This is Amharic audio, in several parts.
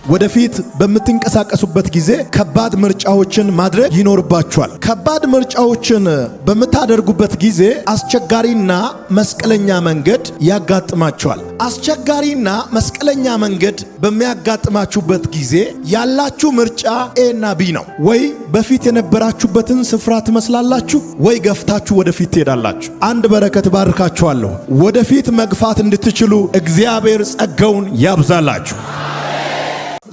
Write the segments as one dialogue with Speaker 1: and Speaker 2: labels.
Speaker 1: ወደፊት በምትንቀሳቀሱበት ጊዜ ከባድ ምርጫዎችን ማድረግ ይኖርባችኋል። ከባድ ምርጫዎችን በምታደርጉበት ጊዜ አስቸጋሪና መስቀለኛ መንገድ ያጋጥማችኋል። አስቸጋሪና መስቀለኛ መንገድ በሚያጋጥማችሁበት ጊዜ ያላችሁ ምርጫ ኤ እና ቢ ነው። ወይ በፊት የነበራችሁበትን ስፍራ ትመስላላችሁ፣ ወይ ገፍታችሁ ወደፊት ትሄዳላችሁ። አንድ በረከት ባርካችኋለሁ። ወደፊት መግፋት እንድትችሉ እግዚአብሔር ጸጋውን ያብዛላችሁ።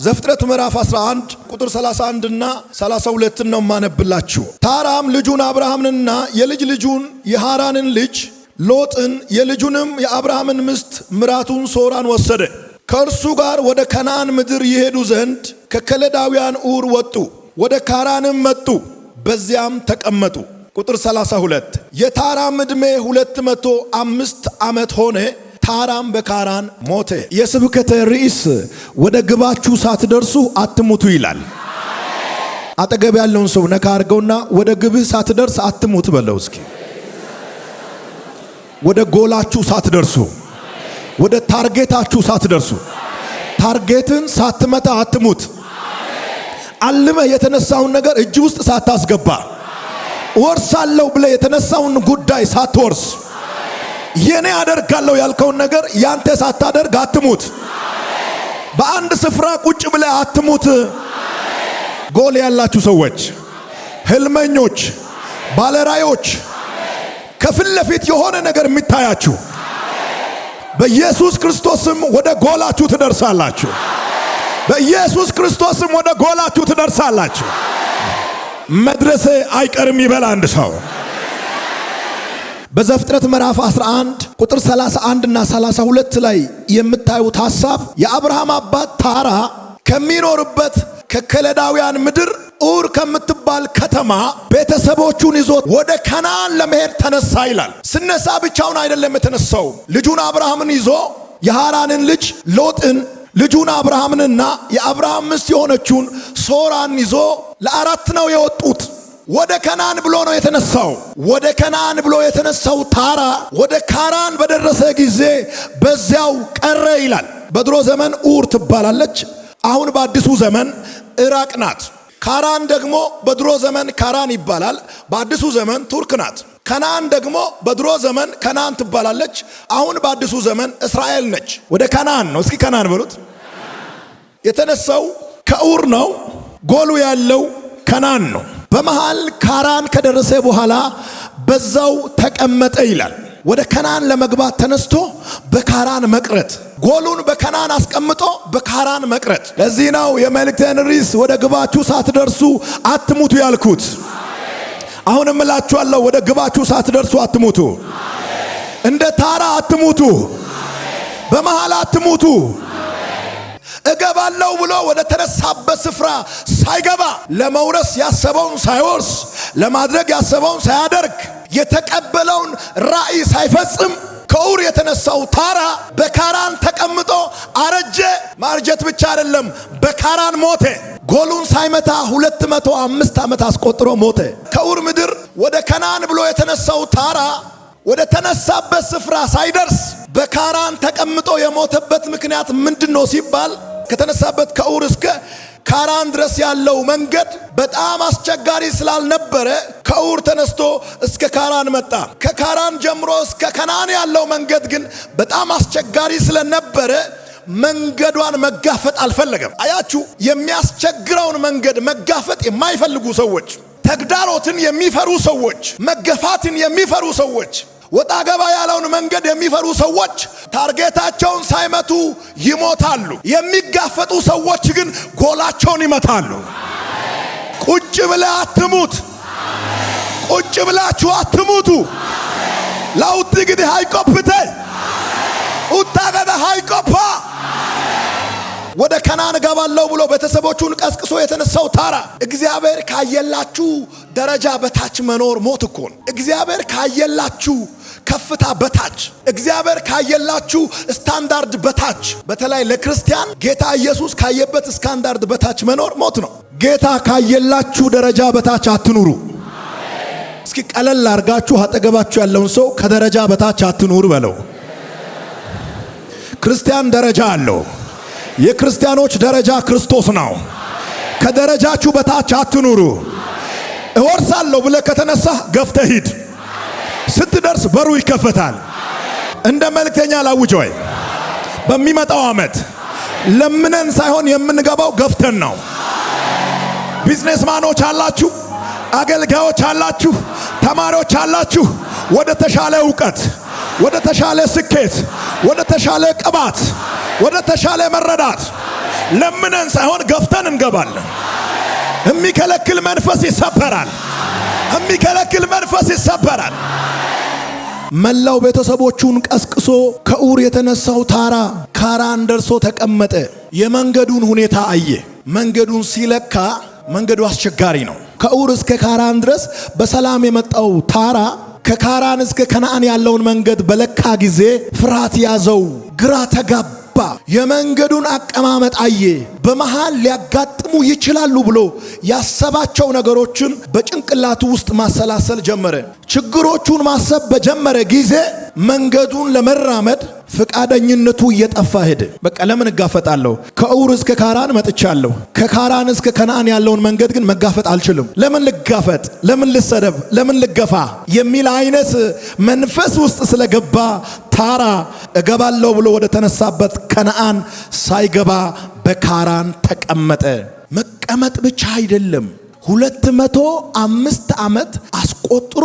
Speaker 1: ዘፍጥረት ምዕራፍ 11 ቁጥር 31 እና 32 ነው ማነብላችሁ። ታራም ልጁን አብርሃምንና የልጅ ልጁን የሃራንን ልጅ ሎጥን የልጁንም የአብርሃምን ሚስት ምራቱን ሶራን ወሰደ። ከእርሱ ጋር ወደ ከነዓን ምድር ይሄዱ ዘንድ ከከለዳውያን ኡር ወጡ። ወደ ካራንም መጡ፣ በዚያም ተቀመጡ። ቁጥር 32 የታራም ዕድሜ 205 ዓመት ሆነ። ታራም በካራን ሞተ። የስብከተ ርዕስ ወደ ግባችሁ ሳትደርሱ አትሙቱ ይላል። አጠገብ ያለውን ሰው ነካ አድርገውና ወደ ግብህ ሳትደርስ አትሙት በለው እስኪ። ወደ ጎላችሁ ሳትደርሱ፣ ወደ ታርጌታችሁ ሳትደርሱ፣ ታርጌትን ሳትመታ አትሙት። አልመ የተነሳውን ነገር እጅ ውስጥ ሳታስገባ፣ ወርሳለሁ ብለ የተነሳውን ጉዳይ ሳትወርስ፣ የኔ አደርጋለሁ ያልከውን ነገር ያንተ ሳታደርግ አትሙት። በአንድ ስፍራ ቁጭ ብለ አትሙት። ጎል ያላችሁ ሰዎች፣ ህልመኞች፣ ባለራዮች፣ ከፊት ለፊት የሆነ ነገር የሚታያችሁ በኢየሱስ ክርስቶስም ወደ ጎላችሁ ትደርሳላችሁ። በኢየሱስ ክርስቶስም ወደ ጎላችሁ ትደርሳላችሁ። መድረሴ አይቀርም ይበል አንድ ሰው። በዘፍጥረት ምዕራፍ 11 ቁጥር 31 እና 32 ላይ የምታዩት ሐሳብ የአብርሃም አባት ታራ ከሚኖርበት ከከለዳውያን ምድር ኡር ከምትባል ከተማ ቤተሰቦቹን ይዞ ወደ ከነዓን ለመሄድ ተነሳ ይላል። ስነሳ ብቻውን አይደለም የተነሳው። ልጁን አብርሃምን ይዞ የሃራንን ልጅ ሎጥን፣ ልጁን አብርሃምንና የአብርሃም ሚስት የሆነችውን ሶራን ይዞ ለአራት ነው የወጡት። ወደ ከነዓን ብሎ ነው የተነሳው። ወደ ከነዓን ብሎ የተነሳው ታራ ወደ ካራን በደረሰ ጊዜ በዚያው ቀረ ይላል። በድሮ ዘመን ኡር ትባላለች። አሁን በአዲሱ ዘመን ኢራቅ ናት። ካራን ደግሞ በድሮ ዘመን ካራን ይባላል። በአዲሱ ዘመን ቱርክ ናት። ከነዓን ደግሞ በድሮ ዘመን ከነዓን ትባላለች። አሁን በአዲሱ ዘመን እስራኤል ነች። ወደ ከነዓን ነው። እስኪ ከነዓን በሉት። የተነሳው ከኡር ነው። ጎሉ ያለው ከነዓን ነው። በመሃል ካራን ከደረሰ በኋላ በዛው ተቀመጠ ይላል። ወደ ከነዓን ለመግባት ተነስቶ በካራን መቅረት፣ ጎሉን በከነዓን አስቀምጦ በካራን መቅረት። ለዚህ ነው የመልእክቴን ርዕስ ወደ ግባችሁ ሳትደርሱ አትሙቱ ያልኩት። አሁንም እላችኋለሁ ወደ ግባችሁ ሳትደርሱ አትሙቱ። እንደ ታራ አትሙቱ። በመሃል አትሙቱ። እገባለሁ ብሎ ወደ ተነሳበት ስፍራ ሳይገባ፣ ለመውረስ ያሰበውን ሳይወርስ፣ ለማድረግ ያሰበውን ሳያደርግ፣ የተቀበለውን ራእይ ሳይፈጽም ከኡር የተነሳው ታራ በካራን ተቀምጦ አረጀ። ማርጀት ብቻ አይደለም፣ በካራን ሞተ። ጎሉን ሳይመታ 205 ዓመት አስቆጥሮ ሞተ። ከኡር ምድር ወደ ከነዓን ብሎ የተነሳው ታራ ወደ ተነሳበት ስፍራ ሳይደርስ በካራን ተቀምጦ የሞተበት ምክንያት ምንድነው ሲባል ከተነሳበት ከኡር እስከ ካራን ድረስ ያለው መንገድ በጣም አስቸጋሪ ስላልነበረ ከኡር ተነስቶ እስከ ካራን መጣ። ከካራን ጀምሮ እስከ ከነዓን ያለው መንገድ ግን በጣም አስቸጋሪ ስለነበረ መንገዷን መጋፈጥ አልፈለገም። አያችሁ፣ የሚያስቸግረውን መንገድ መጋፈጥ የማይፈልጉ ሰዎች፣ ተግዳሮትን የሚፈሩ ሰዎች፣ መገፋትን የሚፈሩ ሰዎች፣ ወጣ ገባ ያለውን መንገድ የሚፈሩ ሰዎች ታርጌታቸውን ሳይመቱ ይሞታሉ። የሚጋፈጡ ሰዎች ግን ጎላቸውን ይመታሉ። ቁጭ ብለህ አትሙት። ቁጭ ብላችሁ አትሙቱ። ላውጥ ግዲ ሃይቆፕተ ኡታገደ ሃይቆፓ ወደ ከነዓን ገባለሁ ብሎ ቤተሰቦቹን ቀስቅሶ የተነሳው ታራ እግዚአብሔር ካየላችሁ ደረጃ በታች መኖር ሞት እኮ ነው። እግዚአብሔር ካየላችሁ ከፍታ በታች፣ እግዚአብሔር ካየላችሁ ስታንዳርድ በታች፣ በተለይ ለክርስቲያን ጌታ ኢየሱስ ካየበት ስታንዳርድ በታች መኖር ሞት ነው። ጌታ ካየላችሁ ደረጃ በታች አትኑሩ። እስኪ ቀለል አርጋችሁ አጠገባችሁ ያለውን ሰው ከደረጃ በታች አትኑር በለው። ክርስቲያን ደረጃ አለው። የክርስቲያኖች ደረጃ ክርስቶስ ነው። ከደረጃችሁ በታች አትኑሩ። እወርሳለሁ ብለህ ከተነሳ ገፍተህ ሂድ። ስትደርስ በሩ ይከፈታል። እንደ መልእክተኛ ላውጅ ወይ በሚመጣው ዓመት ለምነን ሳይሆን የምንገባው ገፍተን ነው። ቢዝነስማኖች አላችሁ፣ አገልጋዮች አላችሁ፣ ተማሪዎች አላችሁ። ወደ ተሻለ ዕውቀት፣ ወደ ተሻለ ስኬት፣ ወደ ተሻለ ቅባት፣ ወደ ተሻለ መረዳት ለምነን ሳይሆን ገፍተን እንገባለን። የሚከለክል መንፈስ ይሰበራል። የሚከለክል መንፈስ ይሰበራል። መላው ቤተሰቦቹን ቀስቅሶ ከኡር የተነሳው ታራ ካራን ደርሶ ተቀመጠ። የመንገዱን ሁኔታ አየ። መንገዱን ሲለካ መንገዱ አስቸጋሪ ነው። ከኡር እስከ ካራን ድረስ በሰላም የመጣው ታራ ከካራን እስከ ከነዓን ያለውን መንገድ በለካ ጊዜ ፍርሃት ያዘው፣ ግራ ተጋባ። የመንገዱን አቀማመጥ አየ። በመሃል ሊያጋጥሙ ይችላሉ ብሎ ያሰባቸው ነገሮችን በጭንቅላቱ ውስጥ ማሰላሰል ጀመረ። ችግሮቹን ማሰብ በጀመረ ጊዜ መንገዱን ለመራመድ ፍቃደኝነቱ እየጠፋ ሄደ። በቃ ለምን እጋፈጣለሁ? ከኡር እስከ ካራን መጥቻለሁ። ከካራን እስከ ከነዓን ያለውን መንገድ ግን መጋፈጥ አልችልም። ለምን ልጋፈጥ? ለምን ልሰደብ? ለምን ልገፋ? የሚል አይነት መንፈስ ውስጥ ስለገባ ታራ እገባለሁ ብሎ ወደ ተነሳበት ከነዓን ሳይገባ በካራን ተቀመጠ። መቀመጥ ብቻ አይደለም፣ 205 ዓመት አስቆጥሮ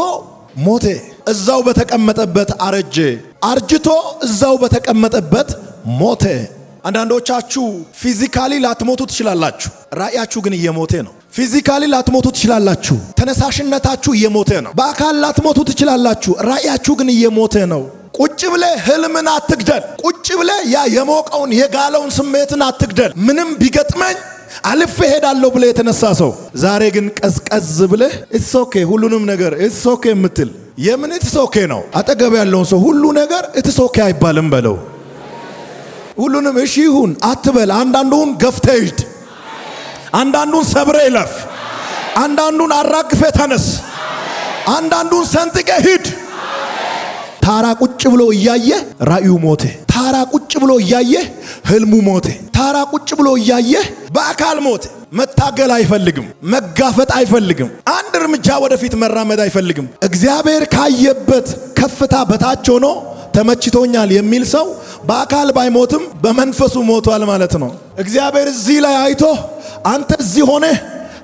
Speaker 1: ሞተ። እዛው በተቀመጠበት አረጀ። አርጅቶ እዛው በተቀመጠበት ሞተ። አንዳንዶቻችሁ ፊዚካሊ ላትሞቱ ትችላላችሁ፣ ራእያችሁ ግን እየሞተ ነው። ፊዚካሊ ላትሞቱ ትችላላችሁ፣ ተነሳሽነታችሁ እየሞተ ነው። በአካል ላትሞቱ ትችላላችሁ፣ ራእያችሁ ግን እየሞተ ነው። ቁጭ ብለ ህልምን አትግደል። ቁጭ ብለ ያ የሞቀውን የጋለውን ስሜትን አትግደል። ምንም ቢገጥመኝ አልፌ ሄዳለሁ ብለ የተነሳ ሰው ዛሬ ግን ቀዝቀዝ ብለ ኢትስ ኦኬ፣ ሁሉንም ነገር ኢትስ ኦኬ የምትል የምን ኢትስ ኦኬ ነው? አጠገብ ያለውን ሰው ሁሉ ነገር ኢትስ ኦኬ አይባልም በለው። ሁሉንም እሺ ይሁን አትበል። አንዳንዱን ገፍተህ ሂድ፣ አንዳንዱን ሰብረ ይለፍ፣ አንዳንዱን አራግፈ ተነስ፣ አንዳንዱን ሰንጥቀ ሂድ። ታራ ቁጭ ብሎ እያየ ራእዩ ሞተ። ታራ ቁጭ ብሎ እያየ ህልሙ ሞተ። ታራ ቁጭ ብሎ እያየ በአካል ሞተ። መታገል አይፈልግም፣ መጋፈጥ አይፈልግም፣ አንድ እርምጃ ወደፊት መራመድ አይፈልግም። እግዚአብሔር ካየበት ከፍታ በታች ሆኖ ተመችቶኛል የሚል ሰው በአካል ባይሞትም በመንፈሱ ሞቷል ማለት ነው። እግዚአብሔር እዚህ ላይ አይቶ አንተ እዚህ ሆነ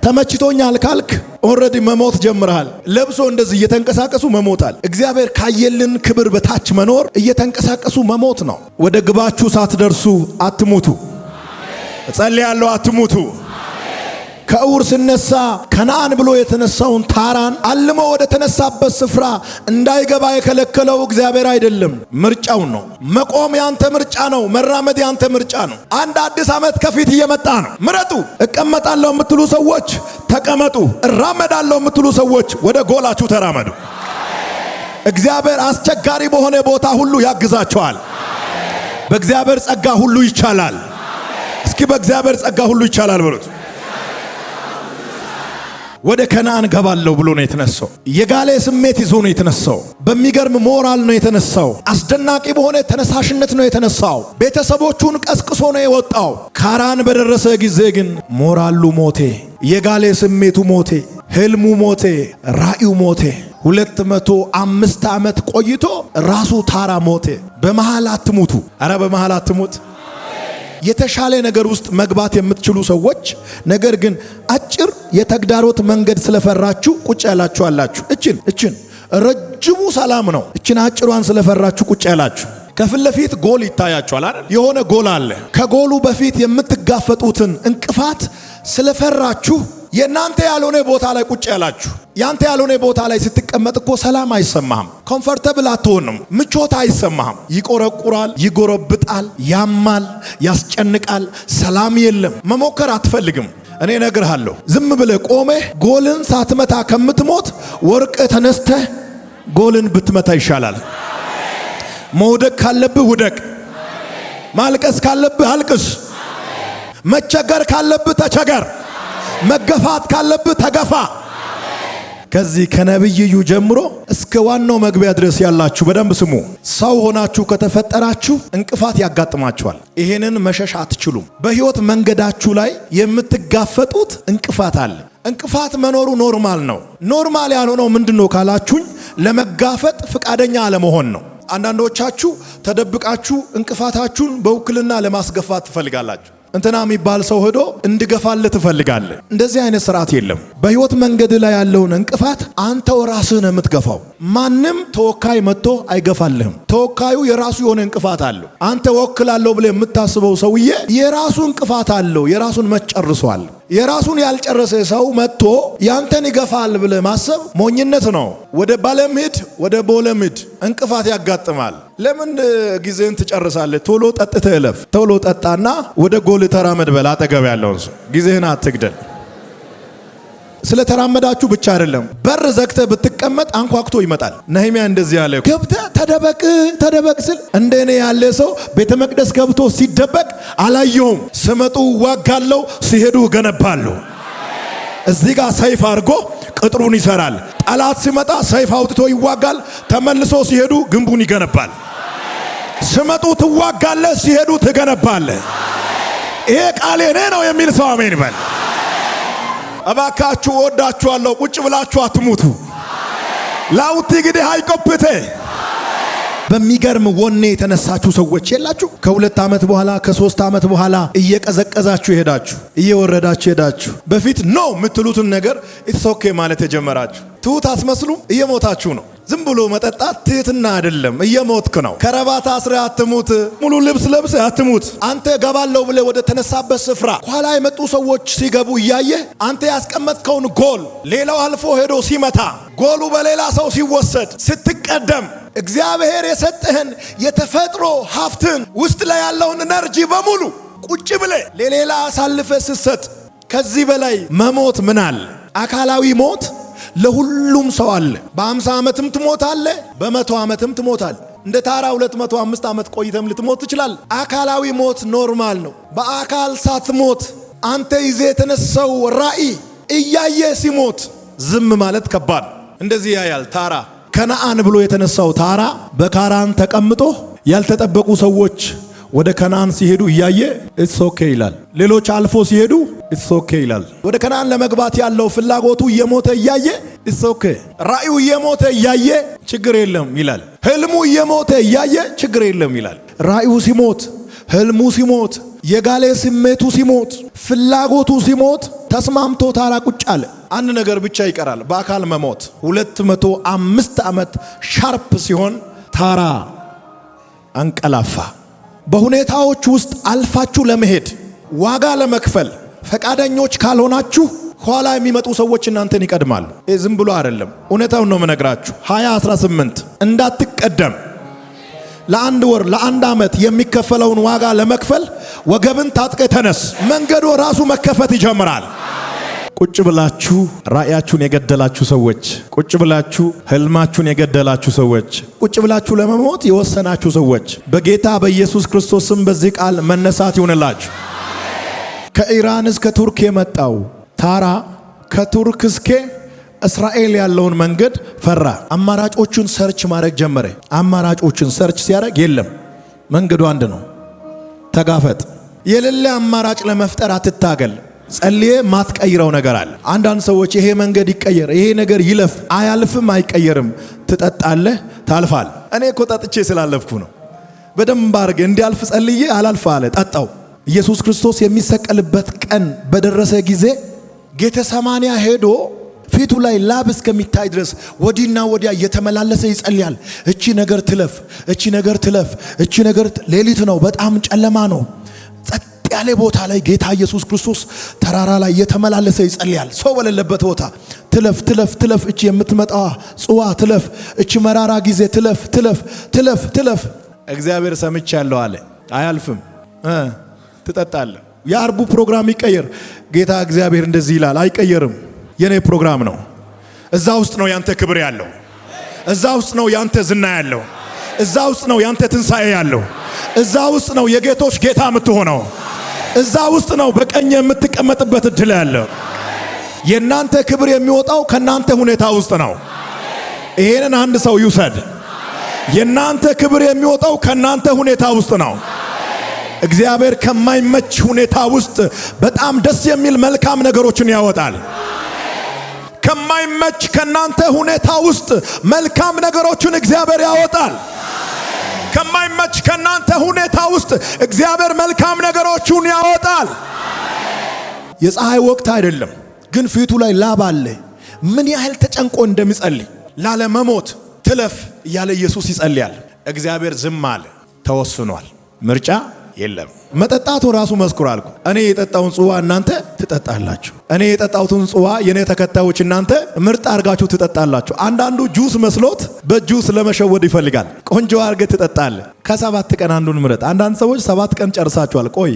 Speaker 1: ተመችቶኛል ካልክ ኦልሬዲ መሞት ጀምረሃል። ለብሶ እንደዚህ እየተንቀሳቀሱ መሞታል። እግዚአብሔር ካየልን ክብር በታች መኖር እየተንቀሳቀሱ መሞት ነው። ወደ ግባችሁ ሳትደርሱ አትሙቱ። እጸልያለሁ፣ አትሙቱ። ከኡር ሲነሳ ከነዓን ብሎ የተነሳውን ታራን አልሞ ወደ ተነሳበት ስፍራ እንዳይገባ የከለከለው እግዚአብሔር አይደለም፣ ምርጫው ነው። መቆም ያንተ ምርጫ ነው። መራመድ ያንተ ምርጫ ነው። አንድ አዲስ ዓመት ከፊት እየመጣ ነው። ምረጡ። እቀመጣለሁ የምትሉ ሰዎች ተቀመጡ። እራመዳለሁ የምትሉ ሰዎች ወደ ጎላችሁ ተራመዱ። እግዚአብሔር አስቸጋሪ በሆነ ቦታ ሁሉ ያግዛቸዋል። በእግዚአብሔር ጸጋ ሁሉ ይቻላል። እስኪ በእግዚአብሔር ጸጋ ሁሉ ይቻላል በሉት። ወደ ከነዓን ገባለሁ ብሎ ነው የተነሳው። የጋለ ስሜት ይዞ ነው የተነሳው። በሚገርም ሞራል ነው የተነሳው። አስደናቂ በሆነ ተነሳሽነት ነው የተነሳው። ቤተሰቦቹን ቀስቅሶ ነው የወጣው። ካራን በደረሰ ጊዜ ግን ሞራሉ ሞቴ፣ የጋለ ስሜቱ ሞቴ፣ ህልሙ ሞቴ፣ ራእዩ ሞቴ። 205 ዓመት ቆይቶ ራሱ ታራ ሞቴ። በመሃል አትሙቱ። አረ በመሃል አትሙት። የተሻለ ነገር ውስጥ መግባት የምትችሉ ሰዎች ነገር ግን አጭር የተግዳሮት መንገድ ስለፈራችሁ ቁጭ ያላችሁ አላችሁ። እችን ረጅሙ ሰላም ነው። እችን አጭሯን ስለፈራችሁ ቁጭ ያላችሁ። ከፊት ለፊት ጎል ይታያችኋል አይደል? የሆነ ጎል አለ። ከጎሉ በፊት የምትጋፈጡትን እንቅፋት ስለፈራችሁ የናንተ ያልሆነ ቦታ ላይ ቁጭ ያላችሁ። ያንተ ያልሆነ ቦታ ላይ ስትቀመጥ እኮ ሰላም አይሰማህም፣ ኮምፎርታብል አትሆንም፣ ምቾት አይሰማህም። ይቆረቁራል፣ ይጎረብጣል፣ ያማል፣ ያስጨንቃል፣ ሰላም የለም። መሞከር አትፈልግም። እኔ እነግርሃለሁ፣ ዝም ብለህ ቆመህ ጎልን ሳትመታ ከምትሞት ወርቅ ተነስተህ ጎልን ብትመታ ይሻላል። መውደቅ ካለብህ ውደቅ፣ ማልቀስ ካለብህ አልቅስ፣ መቸገር ካለብህ ተቸገር፣ መገፋት ካለብህ ተገፋ። ከዚህ ከነብይዩ ጀምሮ እስከ ዋናው መግቢያ ድረስ ያላችሁ በደንብ ስሙ። ሰው ሆናችሁ ከተፈጠራችሁ እንቅፋት ያጋጥማችኋል። ይሄንን መሸሽ አትችሉም። በህይወት መንገዳችሁ ላይ የምትጋፈጡት እንቅፋት አለ። እንቅፋት መኖሩ ኖርማል ነው። ኖርማል ያልሆነው ምንድነው ካላችሁኝ፣ ለመጋፈጥ ፍቃደኛ አለመሆን ነው። አንዳንዶቻችሁ ተደብቃችሁ እንቅፋታችሁን በውክልና ለማስገፋት ትፈልጋላችሁ። እንትና የሚባል ሰው ሄዶ እንድገፋልህ ትፈልጋለህ። እንደዚህ አይነት ስርዓት የለም። በህይወት መንገድ ላይ ያለውን እንቅፋት አንተው ራስህ ነህ የምትገፋው። ማንም ተወካይ መጥቶ አይገፋልህም። ተወካዩ የራሱ የሆነ እንቅፋት አለው። አንተ ወክላለሁ ብለህ የምታስበው ሰውዬ የራሱ እንቅፋት አለው። የራሱን መጨርሷል። የራሱን ያልጨረሰ ሰው መጥቶ ያንተን ይገፋል ብለህ ማሰብ ሞኝነት ነው። ወደ ባለም ሂድ፣ ወደ ቦለም ሂድ፣ እንቅፋት ያጋጥማል። ለምን ጊዜን ትጨርሳለህ? ቶሎ ጠጥተህ እለፍ። ቶሎ ጠጣና ወደ ጎል ተራመድ በል። አጠገብ ያለውን ሰው ጊዜህን አትግደል። ስለ ተራመዳችሁ ብቻ አይደለም፣ በር ዘግተህ ብትቀመጥ አንኳኩቶ ይመጣል። ነህምያ እንደዚህ ያለ ገብተህ ተደበቅ ስል እንደኔ ያለ ሰው ቤተ መቅደስ ገብቶ ሲደበቅ አላየሁም። ስመጡ ዋጋለው፣ ሲሄዱ ገነባለሁ። እዚህ ጋር ሰይፍ አድርጎ ቅጥሩን ይሰራል። ጠላት ሲመጣ ሰይፍ አውጥቶ ይዋጋል። ተመልሶ ሲሄዱ ግንቡን ይገነባል። ስመጡ ትዋጋለህ፣ ሲሄዱ ትገነባለህ። ይሄ ቃሌ እኔ ነው የሚል ሰው አሜን ይበል። እባካችሁ ወዳችኋለሁ። ቁጭ ብላችሁ አትሙቱ። ላውቲ ግዲህ አይቆፕቴ በሚገርም ወኔ የተነሳችሁ ሰዎች የላችሁ? ከ2 ዓመት በኋላ ከ3 ዓመት በኋላ እየቀዘቀዛችሁ ሄዳችሁ እየወረዳችሁ ሄዳችሁ በፊት ነው የምትሉትን ነገር ኢትስ ኦኬ ማለት የጀመራችሁ ትሁት አትመስሉም? እየሞታችሁ ነው። ዝም ብሎ መጠጣት ትህትና አይደለም፣ እየሞትክ ነው። ከረባት አስረ አትሙት፣ ሙሉ ልብስ ለብሰ አትሙት። አንተ ገባለው ብለ ወደ ተነሳበት ስፍራ ኋላ የመጡ ሰዎች ሲገቡ እያየህ አንተ ያስቀመጥከውን ጎል ሌላው አልፎ ሄዶ ሲመታ፣ ጎሉ በሌላ ሰው ሲወሰድ ስትቀደም፣ እግዚአብሔር የሰጠህን የተፈጥሮ ሀብትን ውስጥ ላይ ያለውን ኤነርጂ በሙሉ ቁጭ ብለ ለሌላ አሳልፈ ስትሰጥ፣ ከዚህ በላይ መሞት ምን አለ? አካላዊ ሞት ለሁሉም ሰው አለ። በ50 ዓመትም ትሞታለ፣ በ100 ዓመትም ትሞታል። እንደ ታራ 205 ዓመት ቆይተም ልትሞት ትችላል። አካላዊ ሞት ኖርማል ነው። በአካል ሳትሞት አንተ ይዘ የተነሳው ራእይ እያየ ሲሞት ዝም ማለት ከባድ። እንደዚህ ያያል ታራ። ከነአን ብሎ የተነሳው ታራ በካራን ተቀምጦ ያልተጠበቁ ሰዎች ወደ ከነአን ሲሄዱ እያየ ኢትስ ኦኬ ይላል። ሌሎች አልፎ ሲሄዱ ኢትስ ኦኬ ይላል። ወደ ከነአን ለመግባት ያለው ፍላጎቱ እየሞተ እያየ ኢትስ ኦኬ፣ ራእዩ እየሞተ እያየ ችግር የለም ይላል። ህልሙ እየሞተ እያየ ችግር የለም ይላል። ራእዩ ሲሞት፣ ህልሙ ሲሞት፣ የጋለ ስሜቱ ሲሞት፣ ፍላጎቱ ሲሞት ተስማምቶ ታራ ቁጭ አለ። አንድ ነገር ብቻ ይቀራል፣ በአካል መሞት። 205 ዓመት ሻርፕ ሲሆን ታራ አንቀላፋ። በሁኔታዎች ውስጥ አልፋችሁ ለመሄድ ዋጋ ለመክፈል ፈቃደኞች ካልሆናችሁ ኋላ የሚመጡ ሰዎች እናንተን ይቀድማሉ። ዝም ብሎ አይደለም፣ እውነታውን ነው የምነግራችሁ። 2018 እንዳትቀደም ለአንድ ወር ለአንድ ዓመት የሚከፈለውን ዋጋ ለመክፈል ወገብን ታጥቀ ተነስ። መንገዱ ራሱ መከፈት ይጀምራል። ቁጭ ብላችሁ ራእያችሁን የገደላችሁ ሰዎች፣ ቁጭ ብላችሁ ህልማችሁን የገደላችሁ ሰዎች፣ ቁጭ ብላችሁ ለመሞት የወሰናችሁ ሰዎች በጌታ በኢየሱስ ክርስቶስ ስም በዚህ ቃል መነሳት ይሁንላችሁ። ከኢራን እስከ ቱርክ የመጣው ታራ ከቱርክ እስከ እስራኤል ያለውን መንገድ ፈራ። አማራጮቹን ሰርች ማድረግ ጀመረ። አማራጮቹን ሰርች ሲያደርግ የለም፣ መንገዱ አንድ ነው። ተጋፈጥ። የሌለ አማራጭ ለመፍጠር አትታገል። ጸልዬ ማትቀይረው ነገር አለ። አንዳንድ ሰዎች ይሄ መንገድ ይቀየር፣ ይሄ ነገር ይለፍ፣ አያልፍም፣ አይቀየርም። ትጠጣለህ፣ ታልፋል። እኔ እኮ ጠጥቼ ስላለፍኩ ነው። በደንብ አድርጌ እንዲያልፍ ጸልዬ አላልፍ አለ፣ ጠጣው። ኢየሱስ ክርስቶስ የሚሰቀልበት ቀን በደረሰ ጊዜ ጌተሰማንያ ሄዶ ፊቱ ላይ ላብ እስከሚታይ ድረስ ወዲና ወዲያ እየተመላለሰ ይጸልያል። እቺ ነገር ትለፍ፣ እቺ ነገር ትለፍ፣ እቺ ነገር ሌሊት ነው፣ በጣም ጨለማ ነው። ጸጥ ያለ ቦታ ላይ ጌታ ኢየሱስ ክርስቶስ ተራራ ላይ እየተመላለሰ ይጸልያል። ሰው በሌለበት ቦታ ትለፍ ትለፍ ትለፍ፣ እቺ የምትመጣዋ ጽዋ ትለፍ፣ እቺ መራራ ጊዜ ትለፍ ትለፍ ትለፍ ትለፍ። እግዚአብሔር ሰምቻለሁ አለ። አያልፍም፣ ትጠጣለህ። የአርቡ ፕሮግራም ይቀየር። ጌታ እግዚአብሔር እንደዚህ ይላል፣ አይቀየርም። የኔ ፕሮግራም ነው። እዛ ውስጥ ነው ያንተ ክብር ያለው። እዛ ውስጥ ነው ያንተ ዝና ያለው። እዛ ውስጥ ነው ያንተ ትንሣኤ ያለው። እዛ ውስጥ ነው የጌቶች ጌታ የምትሆነው። እዛ ውስጥ ነው በቀኝ የምትቀመጥበት እድል ያለው። የናንተ ክብር የሚወጣው ከናንተ ሁኔታ ውስጥ ነው። ይሄንን አንድ ሰው ይውሰድ። የናንተ ክብር የሚወጣው ከናንተ ሁኔታ ውስጥ ነው። እግዚአብሔር ከማይመች ሁኔታ ውስጥ በጣም ደስ የሚል መልካም ነገሮችን ያወጣል። ከማይመች ከናንተ ሁኔታ ውስጥ መልካም ነገሮችን እግዚአብሔር ያወጣል። ከማይመች ከናንተ ሁኔታ ውስጥ እግዚአብሔር መልካም ነገሮችን ያወጣል። የፀሐይ ወቅት አይደለም፣ ግን ፊቱ ላይ ላብ አለ። ምን ያህል ተጨንቆ እንደሚጸልይ ላለመሞት ትለፍ እያለ ኢየሱስ ይጸልያል። እግዚአብሔር ዝም አለ። ተወስኗል። ምርጫ የለም። መጠጣቱ ራሱ መስክሯል። እኔ የጠጣውን ጽዋ እናንተ ትጠጣላችሁ። እኔ የጠጣሁትን ጽዋ የኔ ተከታዮች እናንተ ምርጥ አርጋችሁ ትጠጣላችሁ። አንዳንዱ ጁስ መስሎት በጁስ ለመሸወድ ይፈልጋል። ቆንጆ አርገ ትጠጣለህ። ከ7 ቀን አንዱን ምረጥ። አንዳንድ ሰዎች 7 ቀን ጨርሳችኋል ቆይ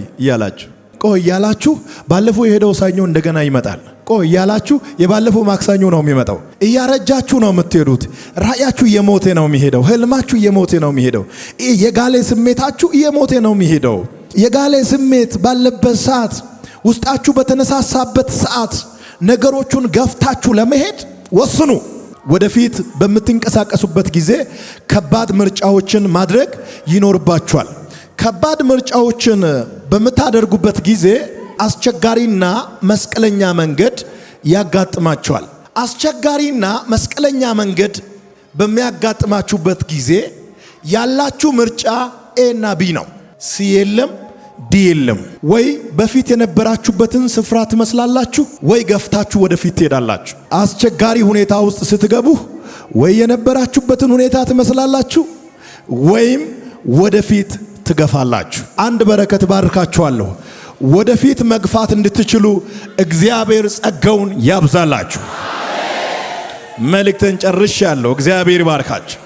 Speaker 1: እያላችሁ ባለፈው የሄደው ሰኞ እንደገና ይመጣል። ቆይ እያላችሁ የባለፈው ማክሰኞ ነው የሚመጣው። እያረጃችሁ ነው የምትሄዱት። ራእያችሁ እየሞተ ነው የሚሄደው። ህልማችሁ እየሞተ ነው የሚሄደው። የጋለ ስሜታችሁ እየሞተ ነው የሚሄደው። የጋለ ስሜት ባለበት ሰዓት፣ ውስጣችሁ በተነሳሳበት ሰዓት ነገሮቹን ገፍታችሁ ለመሄድ ወስኑ። ወደፊት በምትንቀሳቀሱበት ጊዜ ከባድ ምርጫዎችን ማድረግ ይኖርባችኋል። ከባድ ምርጫዎችን በምታደርጉበት ጊዜ አስቸጋሪና መስቀለኛ መንገድ ያጋጥማችኋል። አስቸጋሪና መስቀለኛ መንገድ በሚያጋጥማችሁበት ጊዜ ያላችሁ ምርጫ ኤ እና ቢ ነው። ሲ የለም፣ ዲ የለም። ወይ በፊት የነበራችሁበትን ስፍራ ትመስላላችሁ፣ ወይ ገፍታችሁ ወደፊት ትሄዳላችሁ። አስቸጋሪ ሁኔታ ውስጥ ስትገቡ ወይ የነበራችሁበትን ሁኔታ ትመስላላችሁ፣ ወይም ወደፊት ትገፋላችሁ። አንድ በረከት ባርካችኋለሁ። ወደፊት መግፋት እንድትችሉ እግዚአብሔር ጸጋውን ያብዛላችሁ። መልእክትን ጨርሻለሁ። እግዚአብሔር ይባርካችሁ።